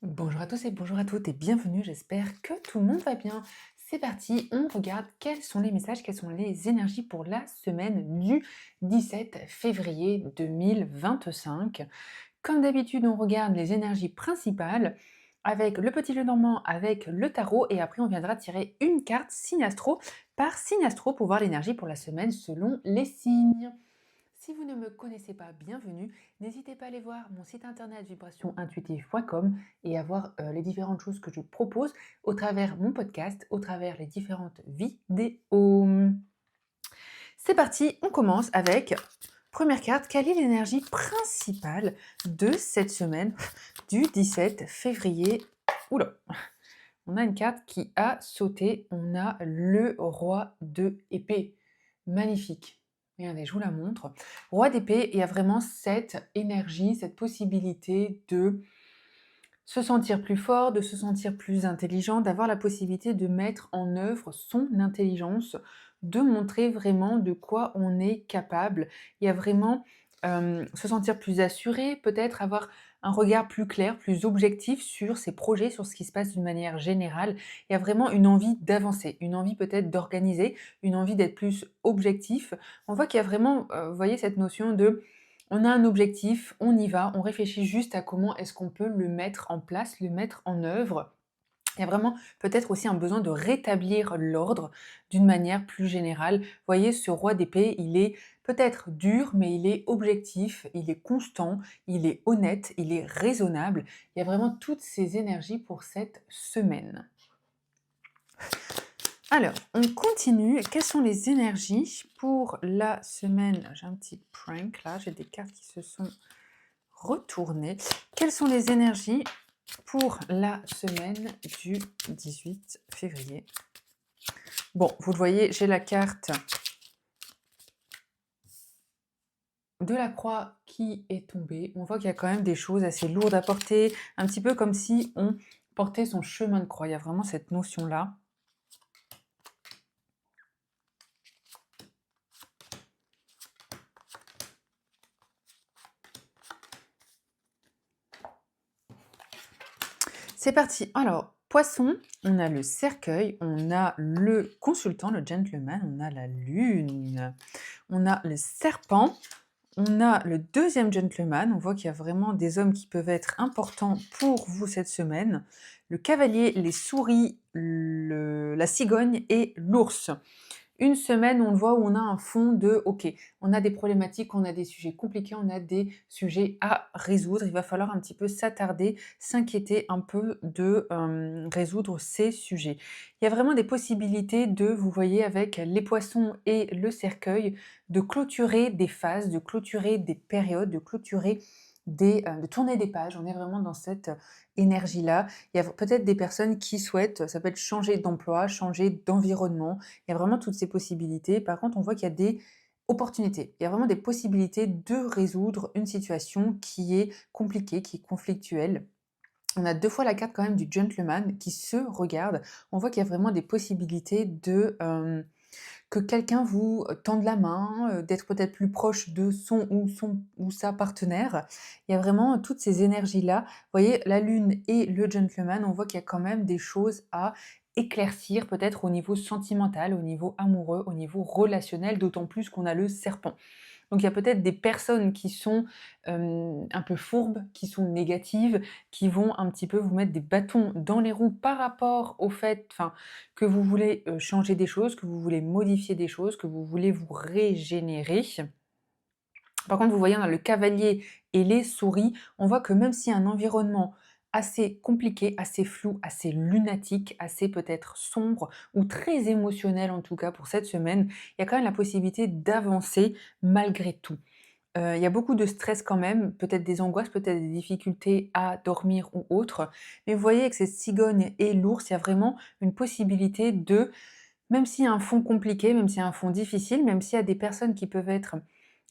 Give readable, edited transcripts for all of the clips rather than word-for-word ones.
Bonjour à tous et bonjour à toutes et bienvenue, j'espère que tout le monde va bien. C'est parti, on regarde quels sont les messages, quelles sont les énergies pour la semaine du 17 février 2025. Comme d'habitude, on regarde les énergies principales avec le petit jeu normand, avec le tarot et après on viendra tirer une carte signe astro par signe astro pour voir l'énergie pour la semaine selon les signes. Si vous ne me connaissez pas, bienvenue. N'hésitez pas à aller voir mon site internet vibrationintuitive.com et à voir les différentes choses que je propose au travers mon podcast, au travers les différentes vidéos. C'est parti, on commence avec première carte. Quelle est l'énergie principale de cette semaine du 17 février? Oula, on a une carte qui a sauté. On a le roi de épée. Magnifique. Regardez, je vous la montre. Roi d'épée, il y a vraiment cette énergie, cette possibilité de se sentir plus fort, de se sentir plus intelligent, d'avoir la possibilité de mettre en œuvre son intelligence, de montrer vraiment de quoi on est capable. Il y a vraiment se sentir plus assuré, peut-être avoir un regard plus clair, plus objectif sur ses projets, sur ce qui se passe d'une manière générale. Il y a vraiment une envie d'avancer, une envie peut-être d'organiser, une envie d'être plus objectif. On voit qu'il y a vraiment, vous voyez, cette notion de on a un objectif, on y va, on réfléchit juste à comment est-ce qu'on peut le mettre en place, le mettre en œuvre. Il y a vraiment peut-être aussi un besoin de rétablir l'ordre d'une manière plus générale. Vous voyez, ce roi d'épée, il est peut-être dur, mais il est objectif, il est constant, il est honnête, il est raisonnable. Il y a vraiment toutes ces énergies pour cette semaine. Alors, on continue. Quelles sont les énergies pour la semaine? J'ai un petit prank là, j'ai des cartes qui se sont retournées. Quelles sont les énergies pour la semaine du 18 février? Bon, vous le voyez, j'ai la carte de la croix qui est tombée. On voit qu'il y a quand même des choses assez lourdes à porter, un petit peu comme si on portait son chemin de croix. Il y a vraiment cette notion-là. C'est parti. Alors, poisson, on a le cercueil, on a le consultant, le gentleman, on a la lune, on a le serpent, on a le deuxième gentleman. On voit qu'il y a vraiment des hommes qui peuvent être importants pour vous cette semaine. Le cavalier, les souris, la cigogne et l'ours. Une semaine, on le voit, où on a un fond de OK, on a des problématiques, on a des sujets compliqués, on a des sujets à résoudre. Il va falloir un petit peu s'attarder, s'inquiéter un peu de résoudre ces sujets. Il y a vraiment des possibilités de, vous voyez, avec les poissons et le cercueil, de clôturer des phases, de clôturer des périodes, de clôturer de tourner des pages. On est vraiment dans cette énergie-là. Il y a peut-être des personnes qui souhaitent, ça peut être changer d'emploi, changer d'environnement. Il y a vraiment toutes ces possibilités. Par contre, on voit qu'il y a des opportunités. Il y a vraiment des possibilités de résoudre une situation qui est compliquée, qui est conflictuelle. On a 2 fois la carte quand même du gentleman qui se regarde. On voit qu'il y a vraiment des possibilités de, que quelqu'un vous tende la main, d'être peut-être plus proche de son ou sa partenaire. Il y a vraiment toutes ces énergies-là. Vous voyez, la lune et le gentleman, on voit qu'il y a quand même des choses à éclaircir, peut-être au niveau sentimental, au niveau amoureux, au niveau relationnel, d'autant plus qu'on a le serpent. Donc il y a peut-être des personnes qui sont un peu fourbes, qui sont négatives, qui vont un petit peu vous mettre des bâtons dans les roues par rapport au fait, enfin, que vous voulez changer des choses, que vous voulez modifier des choses, que vous voulez vous régénérer. Par contre, vous voyez, on a le cavalier et les souris. On voit que même s'il y a un environnement assez compliqué, assez flou, assez lunatique, assez peut-être sombre ou très émotionnel en tout cas pour cette semaine, il y a quand même la possibilité d'avancer malgré tout. Il y a beaucoup de stress quand même, peut-être des angoisses, peut-être des difficultés à dormir ou autre. Mais vous voyez avec cette cigogne et l'ours, il y a vraiment une possibilité de, même s'il y a un fond compliqué, même s'il y a un fond difficile, même s'il y a des personnes qui peuvent être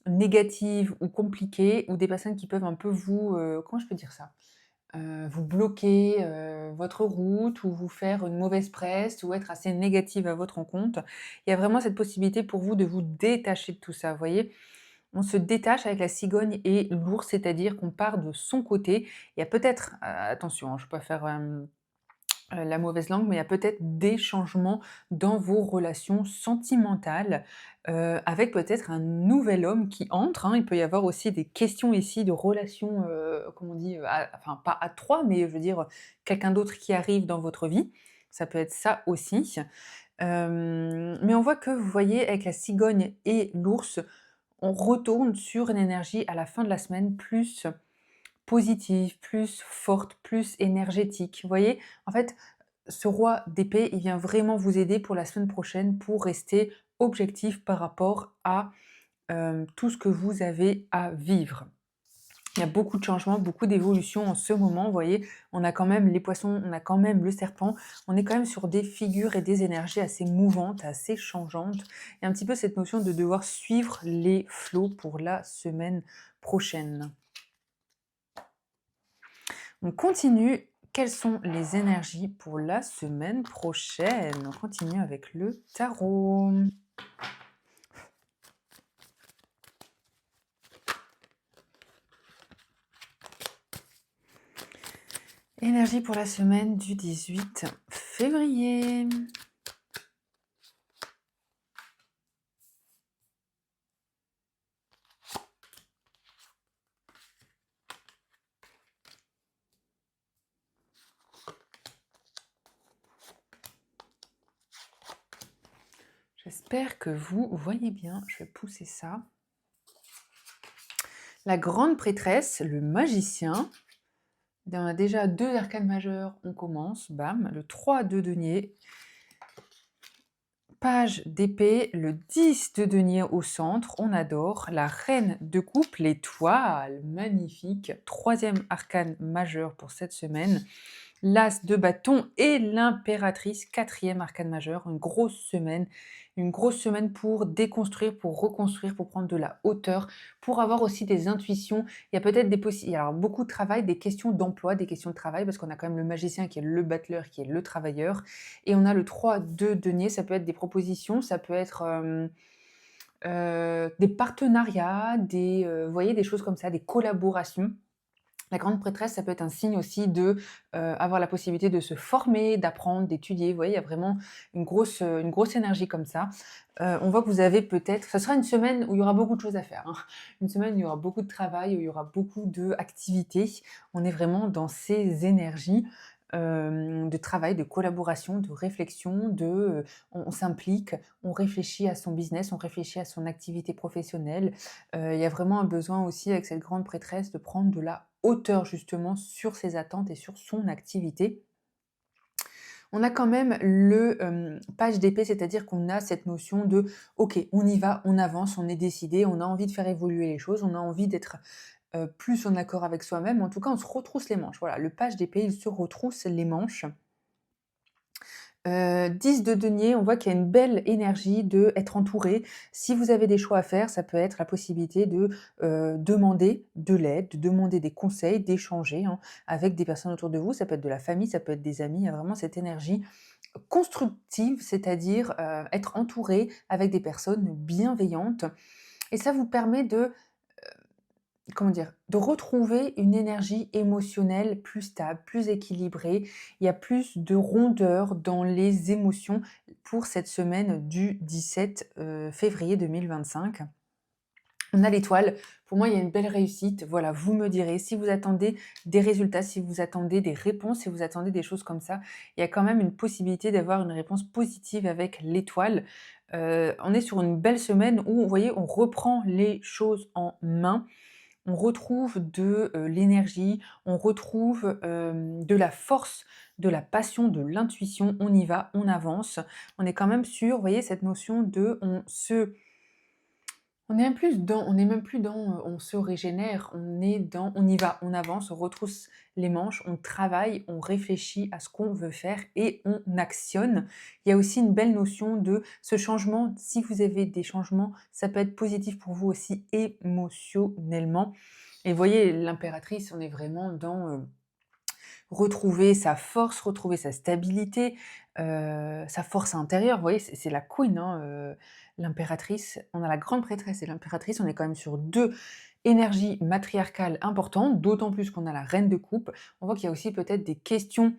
négatives ou compliquées, ou des personnes qui peuvent un peu vous, comment je peux dire ça? Vous bloquer, votre route ou vous faire une mauvaise presse ou être assez négative à votre encontre. Il y a vraiment cette possibilité pour vous de vous détacher de tout ça, vous voyez? on se détache avec la cigogne et l'ours, c'est-à-dire qu'on part de son côté. Il y a peut-être, attention, hein, je ne peux pas faire, la mauvaise langue, mais il y a peut-être des changements dans vos relations sentimentales, avec peut-être un nouvel homme qui entre, hein. Il peut y avoir aussi des questions ici de relations, comment on dit? Enfin pas à 3, mais je veux dire, quelqu'un d'autre qui arrive dans votre vie. Ça peut être ça aussi. Mais on voit que, vous voyez, avec la cigogne et l'ours, on retourne sur une énergie à la fin de la semaine plus positive, plus forte, plus énergétique. Vous voyez? En fait, ce roi d'épée, il vient vraiment vous aider pour la semaine prochaine pour rester objectif par rapport à, tout ce que vous avez à vivre. Il y a beaucoup de changements, beaucoup d'évolutions en ce moment, vous voyez? On a quand même les poissons, on a quand même le serpent, on est quand même sur des figures et des énergies assez mouvantes, assez changeantes. Il y a un petit peu cette notion de devoir suivre les flots pour la semaine prochaine. On continue. Quelles sont les énergies pour la semaine prochaine? On continue avec le tarot. Énergie pour la semaine du 18 février. J'espère que vous voyez bien. Je vais pousser ça. La grande prêtresse, le magicien. On a déjà 2 arcanes majeurs, on commence, bam. Le 3 de denier. Page d'épée, le 10 de denier au centre, on adore. La reine de coupe, l'étoile, magnifique. 3e arcane majeur pour cette semaine. L'as de bâton et l'impératrice, 4e arcane majeur. Une grosse semaine pour déconstruire, pour reconstruire, pour prendre de la hauteur, pour avoir aussi des intuitions. Il y a peut-être des possibilités, alors beaucoup de travail, des questions d'emploi, des questions de travail, parce qu'on a quand même le magicien qui est le battleur, qui est le travailleur, et on a le 3 de denier, ça peut être des propositions, ça peut être des partenariats, vous voyez, des choses comme ça, des collaborations. La grande prêtresse, ça peut être un signe aussi de, avoir la possibilité de se former, d'apprendre, d'étudier. Vous voyez, il y a vraiment une grosse énergie comme ça. On voit que vous avez peut-être ça sera une semaine où il y aura beaucoup de choses à faire, hein. Une semaine où il y aura beaucoup de travail, où il y aura beaucoup d'activités. On est vraiment dans ces énergies, de travail, de collaboration, de réflexion, on s'implique, on réfléchit à son business, on réfléchit à son activité professionnelle. Il y a vraiment un besoin aussi avec cette grande prêtresse de prendre de la hauteur justement sur ses attentes et sur son activité. On a quand même le page d'épée, c'est-à-dire qu'on a cette notion de OK, on y va, on avance, on est décidé, on a envie de faire évoluer les choses, on a envie d'être plus en accord avec soi-même. En tout cas, on se retrousse les manches. Voilà, le page d'épée, il se retrousse les manches. 10 de denier, on voit qu'il y a une belle énergie d'être entouré. Si vous avez des choix à faire, ça peut être la possibilité de, demander de l'aide, de demander des conseils, d'échanger, hein, avec des personnes autour de vous. Ça peut être de la famille, ça peut être des amis. Il y a vraiment cette énergie constructive, c'est-à-dire, être entouré avec des personnes bienveillantes, et ça vous permet de, comment dire? De retrouver une énergie émotionnelle plus stable, plus équilibrée. Il y a plus de rondeur dans les émotions pour cette semaine du 17 février 2025. On a l'étoile. Pour moi, il y a une belle réussite. Voilà, vous me direz si vous attendez des résultats, si vous attendez des réponses, si vous attendez des choses comme ça. Il y a quand même une possibilité d'avoir une réponse positive avec l'étoile. On est sur une belle semaine où, vous voyez, on reprend les choses en main. On retrouve de, l'énergie, on retrouve, de la force, de la passion, de l'intuition. On y va, on avance. On est quand même sur, vous voyez, cette notion de on est même plus dans, on se régénère, on est dans on y va, on avance, on retrousse les manches, on travaille, on réfléchit à ce qu'on veut faire et on actionne. Il y a aussi une belle notion de ce changement, si vous avez des changements, ça peut être positif pour vous aussi émotionnellement, et vous voyez l'impératrice, on est vraiment dans, retrouver sa force, retrouver sa stabilité, sa force intérieure. Vous voyez, c'est la queen, hein, l'impératrice. On a la grande prêtresse et l'impératrice. On est quand même sur 2 énergies matriarcales importantes, d'autant plus qu'on a la reine de coupe. On voit qu'il y a aussi peut-être des questions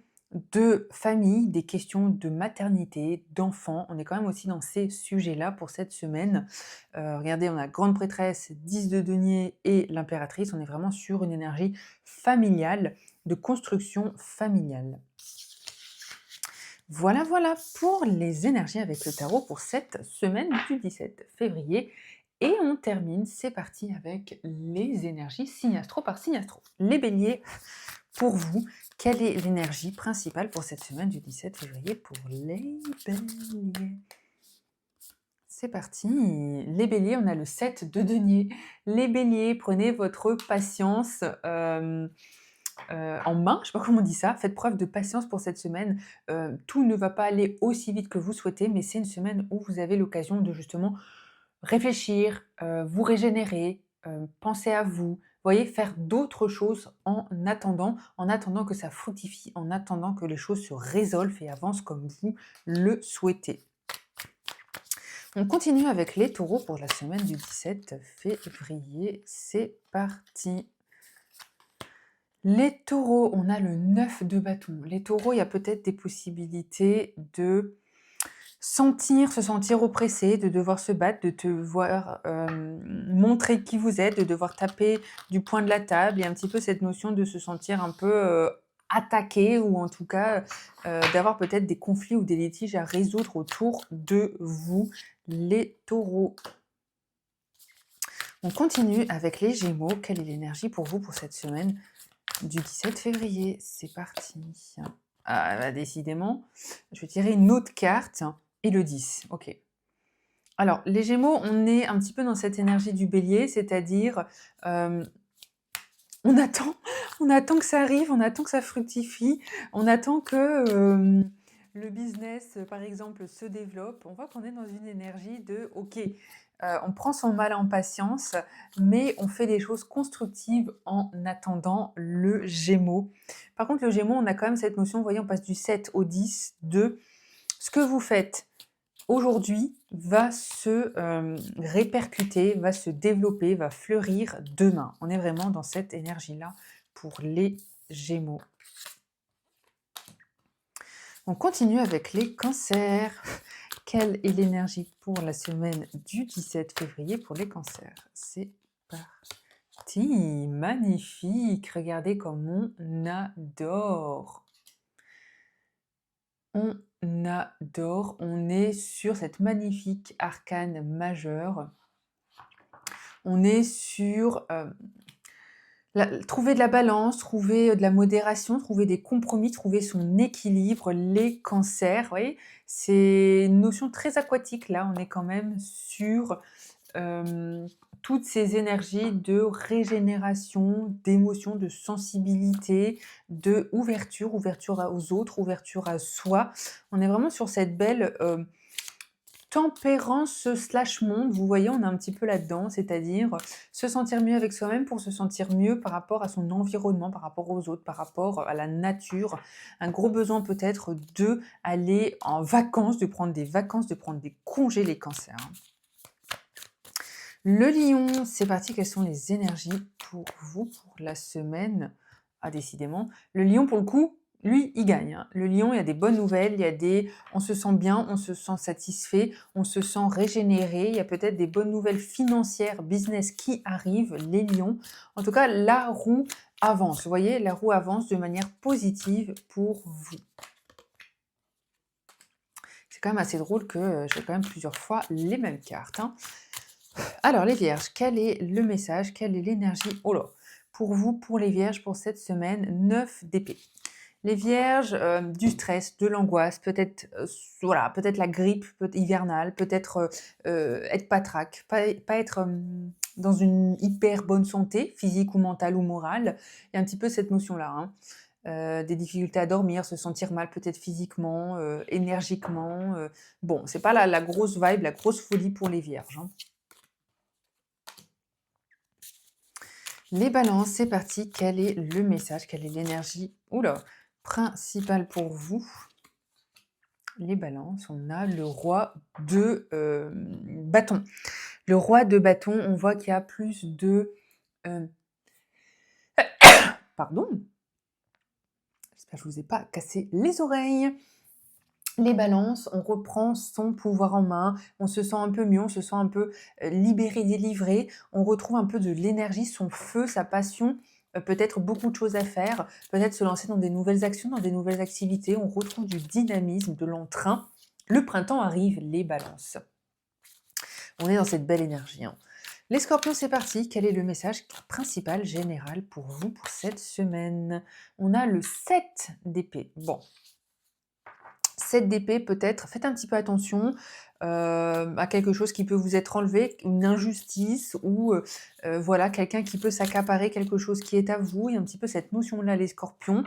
de famille, des questions de maternité, d'enfants. On est quand même aussi dans ces sujets-là pour cette semaine. Regardez, on a grande prêtresse, 10 de denier et l'impératrice. On est vraiment sur une énergie familiale, de construction familiale. Voilà, voilà pour les énergies avec le tarot pour cette semaine du 17 février. Et on termine, c'est parti, avec les énergies signe astro par signe astro. Les béliers, pour vous, quelle est l'énergie principale pour cette semaine du 17 février pour les béliers? C'est parti. Les béliers, on a le 7 de denier. Les béliers, prenez votre patience en main, je sais pas comment on dit ça. Faites preuve de patience pour cette semaine. Tout ne va pas aller aussi vite que vous souhaitez, mais c'est une semaine où vous avez l'occasion de justement réfléchir, vous régénérer, penser à vous. Voyez, faire d'autres choses en attendant que ça fructifie, en attendant que les choses se résolvent et avancent comme vous le souhaitez. On continue avec les taureaux pour la semaine du 17 février. C'est parti. Les taureaux, on a le 9 de bâton. Les taureaux, il y a peut-être des possibilités de se sentir oppressé, de devoir se battre, de devoir montrer qui vous êtes, de devoir taper du poing de la table. Il y a un petit peu cette notion de se sentir un peu attaqué ou en tout cas d'avoir peut-être des conflits ou des litiges à résoudre autour de vous, les taureaux. On continue avec les gémeaux. Quelle est l'énergie pour vous pour cette semaine du 17 février? C'est parti. Ah, bah, décidément, je vais tirer une autre carte et le 10. Ok. Alors, les gémeaux, on est un petit peu dans cette énergie du bélier, c'est-à-dire on attend, on attend que ça arrive, on attend que ça fructifie, on attend que le business, par exemple, se développe. On voit qu'on est dans une énergie de OK, on prend son mal en patience, mais on fait des choses constructives en attendant le Gémeaux. Par contre, le Gémeaux, on a quand même cette notion, vous voyez, on passe du 7 au 10 de ce que vous faites aujourd'hui va se répercuter, va se développer, va fleurir demain. On est vraiment dans cette énergie-là pour les Gémeaux. On continue avec les cancers. Quelle est l'énergie pour la semaine du 17 février pour les cancers? C'est parti. Magnifique. Regardez comme on adore. On adore. On est sur cette magnifique arcane majeure. On est sur trouver de la balance, trouver de la modération, trouver des compromis, trouver son équilibre, les cancers, vous voyez? C'est une notion très aquatique là, on est quand même sur toutes ces énergies de régénération, d'émotion, de sensibilité, de ouverture aux autres, ouverture à soi. On est vraiment sur cette belle tempérance slash monde, vous voyez, on est un petit peu là-dedans, c'est-à-dire se sentir mieux avec soi-même pour se sentir mieux par rapport à son environnement, par rapport aux autres, par rapport à la nature. Un gros besoin peut-être de aller en vacances, de prendre des vacances, de prendre des congés, les cancers. Le lion, c'est parti, quelles sont les énergies pour vous pour la semaine? Ah, décidément. Le lion, pour le coup, lui, il gagne. Hein. Le lion, il y a des bonnes nouvelles, on se sent bien, on se sent satisfait, on se sent régénéré. Il y a peut-être des bonnes nouvelles financières, business qui arrivent, les lions. En tout cas, la roue avance. Vous voyez, la roue avance de manière positive pour vous. C'est quand même assez drôle que j'ai quand même plusieurs fois les mêmes cartes. Hein. Alors, les vierges, quel est le message? Quelle est l'énergie? Oh là! Pour vous, pour les vierges, pour cette semaine, 9 d'épée. Les vierges, du stress, de l'angoisse, peut-être voilà, peut-être la grippe hivernale, peut-être être patraque, pas être dans une hyper bonne santé, physique ou mentale ou morale. Il y a un petit peu cette notion-là. Hein. Des difficultés à dormir, se sentir mal peut-être physiquement, énergiquement. Bon, c'est pas la grosse vibe, la grosse folie pour les vierges. Hein. Les balances, c'est parti. Quel est le message? Quelle est l'énergie Oula, principal pour vous, les balances, on a le roi de bâton. Le roi de bâton, on voit qu'il y a plus de... euh, pardon, j'espère que je ne vous ai pas cassé les oreilles. Les balances, on reprend son pouvoir en main, on se sent un peu mieux, on se sent un peu libéré, délivré, on retrouve un peu de l'énergie, son feu, sa passion, peut-être beaucoup de choses à faire, peut-être se lancer dans des nouvelles actions, dans des nouvelles activités, on retrouve du dynamisme, de l'entrain. Le printemps arrive, les balances. On est dans cette belle énergie, hein. Les scorpions, c'est parti. Quel est le message principal, général pour vous pour cette semaine? On a le 7 d'épée. Bon, 7 d'épée peut-être, faites un petit peu attention à quelque chose qui peut vous être enlevé, une injustice ou voilà, quelqu'un qui peut s'accaparer quelque chose qui est à vous. Il y a un petit peu cette notion-là, les scorpions.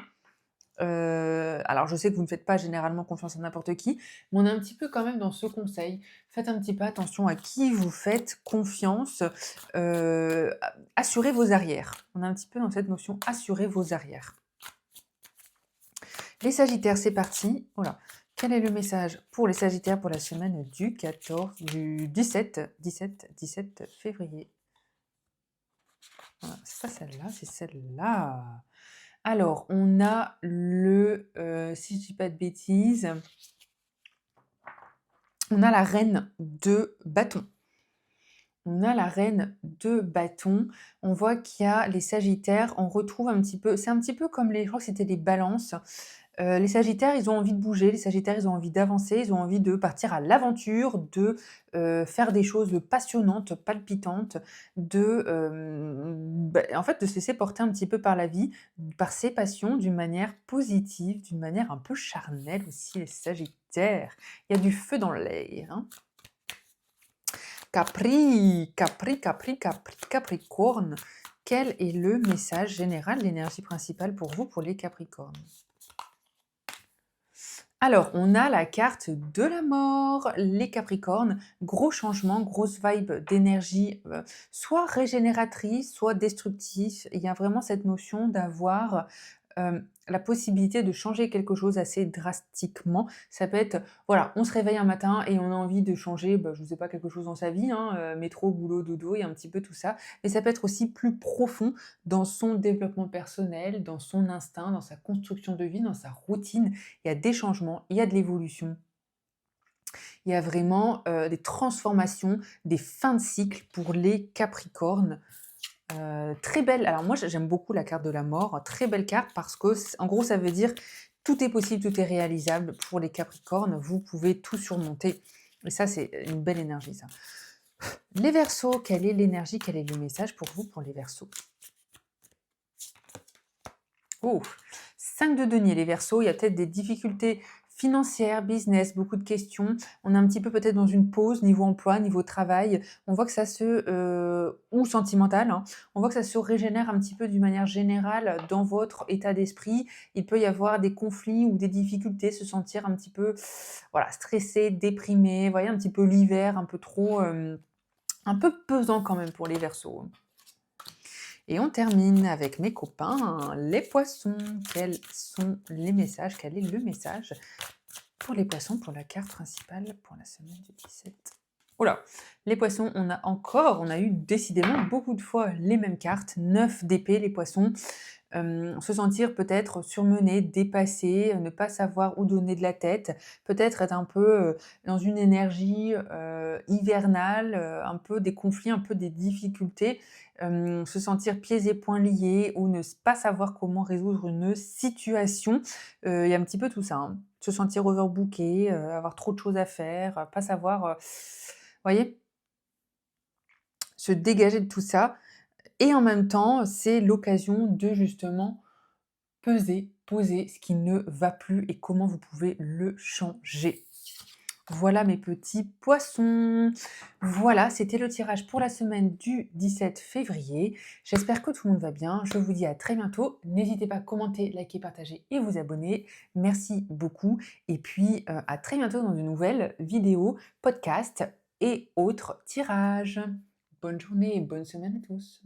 Alors je sais que vous ne faites pas généralement confiance à n'importe qui, mais on est un petit peu quand même dans ce conseil. Faites un petit peu attention à qui vous faites confiance. Assurez vos arrières. On est un petit peu dans cette notion, assurez vos arrières. Les Sagittaires, c'est parti. Voilà. Quel est le message pour les Sagittaires pour la semaine du 17 février? Voilà, c'est pas celle-là, c'est celle-là. Alors, on a le, si je dis pas de bêtises, on a la reine de bâton. On a la reine de bâton. On voit qu'il y a les Sagittaires, on retrouve un petit peu, c'est un petit peu comme je crois que c'était les balances. Les Sagittaires, ils ont envie de bouger, les Sagittaires, ils ont envie d'avancer, ils ont envie de partir à l'aventure, de faire des choses passionnantes, palpitantes, en fait, de se laisser porter un petit peu par la vie, par ses passions, d'une manière positive, d'une manière un peu charnelle aussi, les Sagittaires. Il y a du feu dans l'air, hein. Capricorne. Quel est le message général, l'énergie principale pour vous, pour les Capricornes? Alors, on a la carte de la mort, les Capricornes, gros changement, grosse vibe d'énergie, soit régénératrice, soit destructive. Il y a vraiment cette notion d'avoir la possibilité de changer quelque chose assez drastiquement. Ça peut être, voilà, on se réveille un matin et on a envie de changer, je ne sais pas, quelque chose dans sa vie, hein, métro, boulot, dodo, et un petit peu tout ça. Mais ça peut être aussi plus profond dans son développement personnel, dans son instinct, dans sa construction de vie, dans sa routine. Il y a des changements, il y a de l'évolution. Il y a vraiment des transformations, des fins de cycle pour les Capricornes. Très belle, alors moi j'aime beaucoup la carte de la mort, très belle carte parce que en gros ça veut dire tout est possible, tout est réalisable pour les Capricornes, vous pouvez tout surmonter. Et ça c'est une belle énergie ça. Les Verseaux, quelle est l'énergie, quel est le message pour vous pour les Verseaux? Oh, 5 de denier, les Verseaux, il y a peut-être des difficultés financières, business, beaucoup de questions. On est un petit peu peut-être dans une pause niveau emploi, niveau travail. On voit que ça se... ou sentimental, hein. On voit que ça se régénère un petit peu d'une manière générale dans votre état d'esprit. Il peut y avoir des conflits ou des difficultés, se sentir un petit peu voilà, stressé, déprimé. Vous voyez, un petit peu l'hiver, un peu trop... un peu pesant quand même pour les Verseaux. Et on termine avec mes copains, les poissons. Quels sont les messages? Quel est le message pour les poissons, pour la carte principale pour la semaine du 17? Oula, les poissons, on a eu décidément beaucoup de fois les mêmes cartes. 9 d'épée, les poissons. Se sentir peut-être surmené, dépassé, ne pas savoir où donner de la tête, peut-être être un peu dans une énergie hivernale, un peu des conflits, un peu des difficultés, se sentir pieds et poings liés ou ne pas savoir comment résoudre une situation. Il y a un petit peu tout ça, hein. Se sentir overbooké, avoir trop de choses à faire, pas savoir, voyez? Se dégager de tout ça et en même temps, c'est l'occasion de justement poser ce qui ne va plus et comment vous pouvez le changer. Voilà mes petits poissons. Voilà, c'était le tirage pour la semaine du 17 février. J'espère que tout le monde va bien. Je vous dis à très bientôt. N'hésitez pas à commenter, liker, partager et vous abonner. Merci beaucoup. Et puis à très bientôt dans de nouvelles vidéos, podcasts et autres tirages. Bonne journée et bonne semaine à tous.